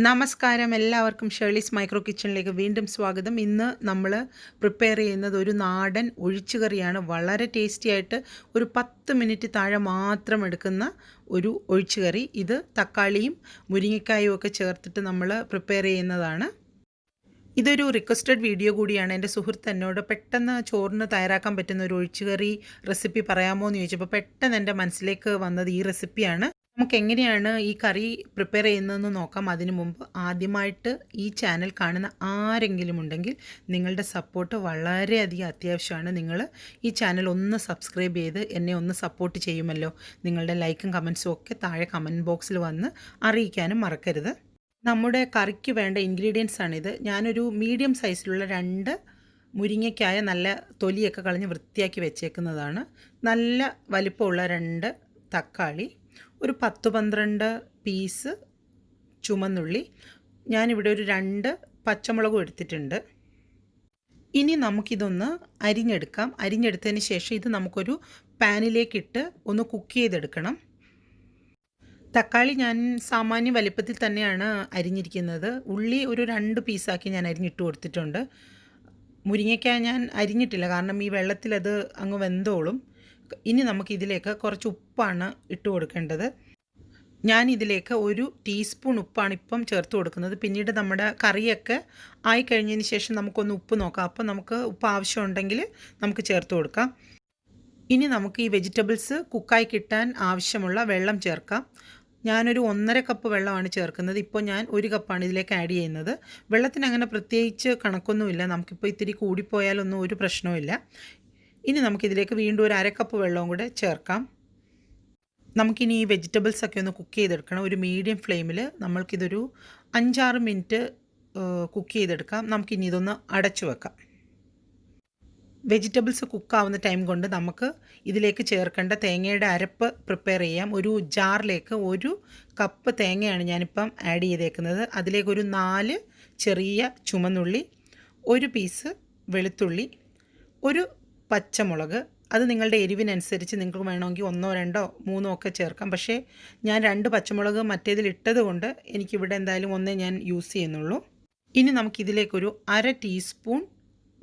നമസ്കാരം, എല്ലാവർക്കും Shirley's micro കിച്ചണിലേക്ക് വീണ്ടും സ്വാഗതം. ഇന്ന് നമ്മൾ പ്രിപ്പയർ ചെയ്യുന്നത് ഒരു നാടൻ ഒഴിച്ചുകറിയാണ്. വളരെ ടേസ്റ്റി ആയിട്ട് ഒരു 10 മിനിറ്റ് താഴെ മാത്രം എടുക്കുന്ന ഒരു ഒഴിച്ചുകറി. ഇത് തക്കാളിയും മുരിങ്ങക്കായും ഒക്കെ ചേർത്തിട്ട് നമ്മൾ പ്രിപ്പയർ ചെയ്യുന്നതാണ്. ഇതൊരു റിക്വസ്റ്റഡ് വീഡിയോ കൂടിയാണ്. എൻ്റെ സുഹൃത്ത് എന്നോട് പെട്ടെന്ന് ചോറിന് തയ്യാറാക്കാൻ പറ്റുന്ന ഒരു ഒഴിച്ചുകറി റെസിപ്പി പറയാമോ എന്ന് ചോദിച്ചപ്പോൾ പെട്ടെന്ന് എൻ്റെ മനസ്സിലേക്ക് വന്നത് ഈ റെസിപ്പിയാണ്. നമുക്ക് എങ്ങനെയാണ് ഈ കറി പ്രിപ്പയർ ചെയ്യുന്നതെന്ന് നോക്കാം. അതിനു മുമ്പ് ആദ്യമായിട്ട് ഈ ചാനൽ കാണുന്ന ആരെങ്കിലും ഉണ്ടെങ്കിൽ നിങ്ങളുടെ സപ്പോർട്ട് വളരെയധികം അത്യാവശ്യമാണ്. നിങ്ങൾ ഈ ചാനൽ ഒന്ന് സബ്സ്ക്രൈബ് ചെയ്ത് എന്നെ ഒന്ന് സപ്പോർട്ട് ചെയ്യുമല്ലോ. നിങ്ങളുടെ ലൈക്കും കമൻസും ഒക്കെ താഴെ കമൻറ്റ് ബോക്സിൽ വന്ന് അറിയിക്കാനും മറക്കരുത്. നമ്മുടെ കറിക്ക് വേണ്ട ഇൻഗ്രീഡിയൻസ് ആണിത്. ഞാനൊരു മീഡിയം സൈസിലുള്ള 2 മുരിങ്ങയ്ക്കായ നല്ല തൊലിയൊക്കെ കളഞ്ഞ് വൃത്തിയാക്കി വെച്ചേക്കുന്നതാണ്. നല്ല വലിപ്പമുള്ള 2 തക്കാളി, ഒരു 10-12 പീസ് ചുമന്നുള്ളി, ഞാനിവിടെ ഒരു 2 പച്ചമുളകും എടുത്തിട്ടുണ്ട്. ഇനി നമുക്കിതൊന്ന് അരിഞ്ഞെടുക്കാം. അരിഞ്ഞെടുത്തതിന് ശേഷം ഇത് നമുക്കൊരു പാനിലേക്കിട്ട് ഒന്ന് കുക്ക് ചെയ്തെടുക്കണം. തക്കാളി ഞാൻ സാമാന്യ വലിപ്പത്തിൽ തന്നെയാണ് അരിഞ്ഞിരിക്കുന്നത്. ഉള്ളി ഒരു 2 പീസാക്കി ഞാൻ അരിഞ്ഞിട്ട് കൊടുത്തിട്ടുണ്ട്. മുരിങ്ങയ്ക്കായ ഞാൻ അരിഞ്ഞിട്ടില്ല, കാരണം ഈ വെള്ളത്തിലത് അങ്ങ് വെന്തോളും. ഇനി നമുക്കിതിലേക്ക് കുറച്ച് ഉപ്പാണ് ഇട്ട് കൊടുക്കേണ്ടത്. ഞാനിതിലേക്ക് 1 ടീസ്പൂൺ ഉപ്പാണ് ഇപ്പം ചേർത്ത് കൊടുക്കുന്നത്. പിന്നീട് നമ്മുടെ കറിയൊക്കെ ആയിക്കഴിഞ്ഞതിന് ശേഷം നമുക്കൊന്ന് ഉപ്പ് നോക്കാം. അപ്പോൾ നമുക്ക് ഉപ്പ് ആവശ്യമുണ്ടെങ്കിൽ നമുക്ക് ചേർത്ത് കൊടുക്കാം. ഇനി നമുക്ക് ഈ വെജിറ്റബിൾസ് കുക്കായി കിട്ടാൻ ആവശ്യമുള്ള വെള്ളം ചേർക്കാം. ഞാനൊരു 1.5 കപ്പ് വെള്ളമാണ് ചേർക്കുന്നത്. ഇപ്പോൾ ഞാൻ 1 കപ്പാണ് ഇതിലേക്ക് ആഡ് ചെയ്യുന്നത്. വെള്ളത്തിന് അങ്ങനെ പ്രത്യേകിച്ച് കണക്കൊന്നുമില്ല. നമുക്കിപ്പോൾ ഇത്തിരി കൂടിപ്പോയാലൊന്നും ഒരു പ്രശ്നവുമില്ല. ഇനി നമുക്കിതിലേക്ക് വീണ്ടും ഒരു 1/2 കപ്പ് വെള്ളവും കൂടെ ചേർക്കാം. നമുക്കിനി ഈ വെജിറ്റബിൾസൊക്കെ ഒന്ന് കുക്ക് ചെയ്തെടുക്കണം. ഒരു മീഡിയം ഫ്ലെയിമിൽ നമ്മൾക്കിതൊരു 5-6 മിനിറ്റ് കുക്ക് ചെയ്തെടുക്കാം. നമുക്കിനി ഇതൊന്ന് അടച്ചു വെക്കാം. വെജിറ്റബിൾസ് കുക്കാവുന്ന ടൈം കൊണ്ട് നമുക്ക് ഇതിലേക്ക് ചേർക്കേണ്ട തേങ്ങയുടെ അരപ്പ് പ്രിപ്പയർ ചെയ്യാം. ഒരു ജാറിലേക്ക് 1 കപ്പ് തേങ്ങയാണ് ഞാനിപ്പം ആഡ് ചെയ്തേക്കുന്നത്. അതിലേക്കൊരു 4 ചെറിയ ചുമന്നുള്ളി, 1 പീസ് വെളുത്തുള്ളി, 1 പച്ചമുളക്. അത് നിങ്ങളുടെ എരിവിനനുസരിച്ച് നിങ്ങൾക്ക് വേണമെങ്കിൽ 1, 2, 3 ഒക്കെ ചേർക്കാം. പക്ഷേ ഞാൻ 2 പച്ചമുളക് മറ്റേതിൽ ഇട്ടത് കൊണ്ട് എനിക്കിവിടെ എന്തായാലും 1 ഞാൻ യൂസ് ചെയ്യുന്നുള്ളൂ. ഇനി നമുക്കിതിലേക്കൊരു 1/2 ടീസ്പൂൺ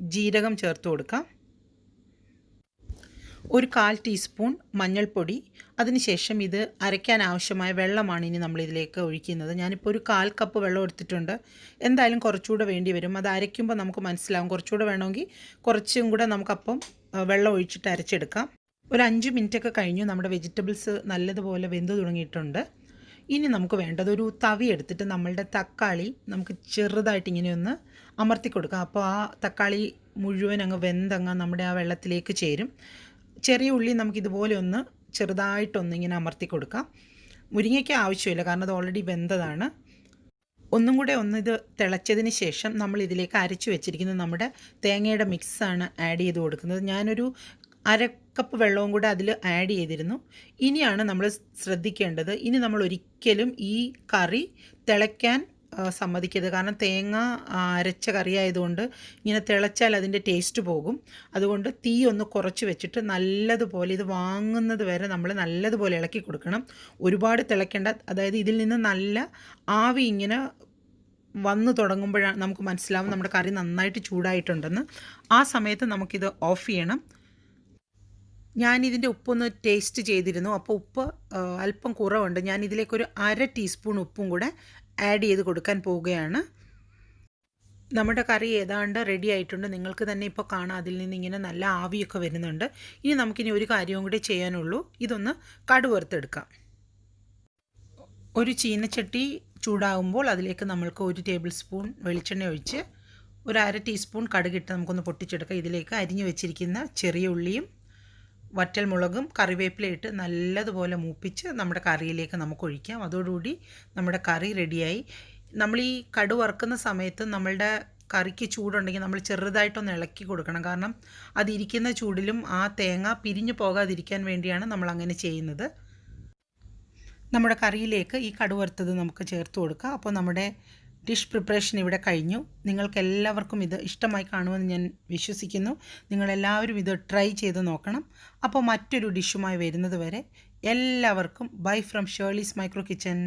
ജീരകം ചേർത്ത് കൊടുക്കാം. ഒരു 1/4 ടീസ്പൂൺ മഞ്ഞൾപ്പൊടി. അതിനുശേഷം ഇത് അരയ്ക്കാൻ ആവശ്യമായ വെള്ളമാണ് ഇനി നമ്മളിതിലേക്ക് ഒഴിക്കുന്നത്. ഞാനിപ്പോൾ ഒരു 1/4 കപ്പ് വെള്ളം എടുത്തിട്ടുണ്ട്. എന്തായാലും കുറച്ചുകൂടെ വേണ്ടി വരും. അത് അരയ്ക്കുമ്പോൾ നമുക്ക് മനസ്സിലാവും. കുറച്ചുകൂടെ വേണമെങ്കിൽ കുറച്ചും കൂടെ നമുക്കപ്പം വെള്ളം ഒഴിച്ചിട്ട് അരച്ചെടുക്കാം. ഒരു 5 മിനിറ്റൊക്കെ കഴിഞ്ഞു. നമ്മുടെ വെജിറ്റബിൾസ് നല്ലതുപോലെ വെന്ത് തുടങ്ങിയിട്ടുണ്ട്. ഇനി നമുക്ക് വേണ്ടത് ഒരു തവി എടുത്തിട്ട് നമ്മളുടെ തക്കാളി നമുക്ക് ചെറുതായിട്ട് ഇങ്ങനെ ഒന്ന് അമർത്തി കൊടുക്കാം. അപ്പോൾ ആ തക്കാളി മുഴുവൻ അങ്ങ് വെന്തങ്ങ് നമ്മുടെ ആ വെള്ളത്തിലേക്ക് ചേരും. ചെറിയ ഉള്ളി നമുക്കിതുപോലെ ഒന്ന് ചെറുതായിട്ടൊന്ന് ഇങ്ങനെ അമർത്തി കൊടുക്കാം. മുരിങ്ങയ്ക്ക് ആവശ്യമില്ല, കാരണം അത് ഓൾറെഡി വെന്തതാണ്. ഒന്നും കൂടെ ഒന്ന് ഇത് തിളച്ചതിന് ശേഷം നമ്മൾ ഇതിലേക്ക് അരച്ചു വെച്ചിരിക്കുന്ന നമ്മുടെ തേങ്ങയുടെ മിക്സാണ് ആഡ് ചെയ്ത് കൊടുക്കുന്നത്. ഞാനൊരു 1/2 കപ്പ് വെള്ളവും കൂടെ അതിൽ ആഡ് ചെയ്തിരുന്നു. ഇനിയാണ് നമ്മൾ ശ്രദ്ധിക്കേണ്ടത്. ഇനി നമ്മൾ ഒരിക്കലും ഈ കറി തിളയ്ക്കാൻ സമ്മതിക്കരുത്. കാരണം തേങ്ങ അരച്ച കറി ആയതുകൊണ്ട് ഇങ്ങനെ തിളച്ചാൽ അതിൻ്റെ ടേസ്റ്റ് പോകും. അതുകൊണ്ട് തീ ഒന്ന് കുറച്ച് വെച്ചിട്ട് നല്ലതുപോലെ ഇത് വാങ്ങുന്നത് വരെ നമ്മൾ നല്ലതുപോലെ ഇളക്കി കൊടുക്കണം. ഒരുപാട് തിളയ്ക്കേണ്ട. അതായത് ഇതിൽ നിന്ന് നല്ല ആവി ഇങ്ങനെ വന്നു തുടങ്ങുമ്പോഴാണ് നമുക്ക് മനസ്സിലാവും നമ്മുടെ കറി നന്നായിട്ട് ചൂടായിട്ടുണ്ടെന്ന്. ആ സമയത്ത് നമുക്കിത് ഓഫ് ചെയ്യണം. ഞാനിതിൻ്റെ ഉപ്പൊന്ന് ടേസ്റ്റ് ചെയ്തിരുന്നു. അപ്പോൾ ഉപ്പ് അല്പം കുറവുണ്ട്. ഞാനിതിലേക്കൊരു 1/2 ടീസ്പൂൺ ഉപ്പും കൂടെ ആഡ് ചെയ്ത് കൊടുക്കാൻ പോവുകയാണ്. നമ്മുടെ കറി ഏതാണ്ട് റെഡി ആയിട്ടുണ്ട്. നിങ്ങൾക്ക് തന്നെ ഇപ്പോൾ കാണാം, അതിൽ നിന്ന് ഇങ്ങനെ നല്ല ആവിയൊക്കെ വരുന്നുണ്ട്. ഇനി നമുക്കിനി ഒരു കാര്യവും കൂടി ചെയ്യാനുള്ളൂ. ഇതൊന്ന് കടുക് വറുത്തെടുക്കാം. ഒരു ചീനച്ചട്ടി ചൂടാകുമ്പോൾ അതിലേക്ക് നമ്മൾക്ക് 1 ടേബിൾ സ്പൂൺ വെളിച്ചെണ്ണ ഒഴിച്ച് ഒരു 1/2 ടീസ്പൂൺ കടുകിട്ട് നമുക്കൊന്ന് പൊട്ടിച്ചെടുക്കാം. ഇതിലേക്ക് അരിഞ്ഞു വെച്ചിരിക്കുന്ന ചെറിയ ഉള്ളിയും വറ്റൽമുളകും കറിവേപ്പിലയിട്ട് നല്ലതുപോലെ മൂപ്പിച്ച് നമ്മുടെ കറിയിലേക്ക് നമുക്ക് ഒഴിക്കാം. അതോടുകൂടി നമ്മുടെ കറി റെഡിയായി. നമ്മൾ ഈ കടുക് വറുക്കുന്ന സമയത്ത് നമ്മളുടെ കറിക്ക് ചൂടുണ്ടെങ്കിൽ നമ്മൾ ചെറുതായിട്ടൊന്ന് ഇളക്കി കൊടുക്കണം. കാരണം അതിരിക്കുന്ന ചൂടിലും ആ തേങ്ങ പിരിഞ്ഞു പോകാതിരിക്കാൻ വേണ്ടിയാണ് നമ്മൾ അങ്ങനെ ചെയ്യുന്നത്. നമ്മുടെ കറിയിലേക്ക് ഈ കടുക് വറുത്തത് നമുക്ക് ചേർത്ത് കൊടുക്കാം. അപ്പോൾ നമ്മുടെ ഡിഷ് പ്രിപ്പറേഷൻ ഇവിടെ കഴിഞ്ഞു. നിങ്ങൾക്കെല്ലാവർക്കും ഇത് ഇഷ്ടമായി കാണുമെന്ന് ഞാൻ വിശ്വസിക്കുന്നു. നിങ്ങളെല്ലാവരും ഇത് ട്രൈ ചെയ്ത് നോക്കണം. അപ്പോൾ മറ്റൊരു ഡിഷുമായി വരുന്നത് വരെ എല്ലാവർക്കും bye from Shirley's micro kitchen.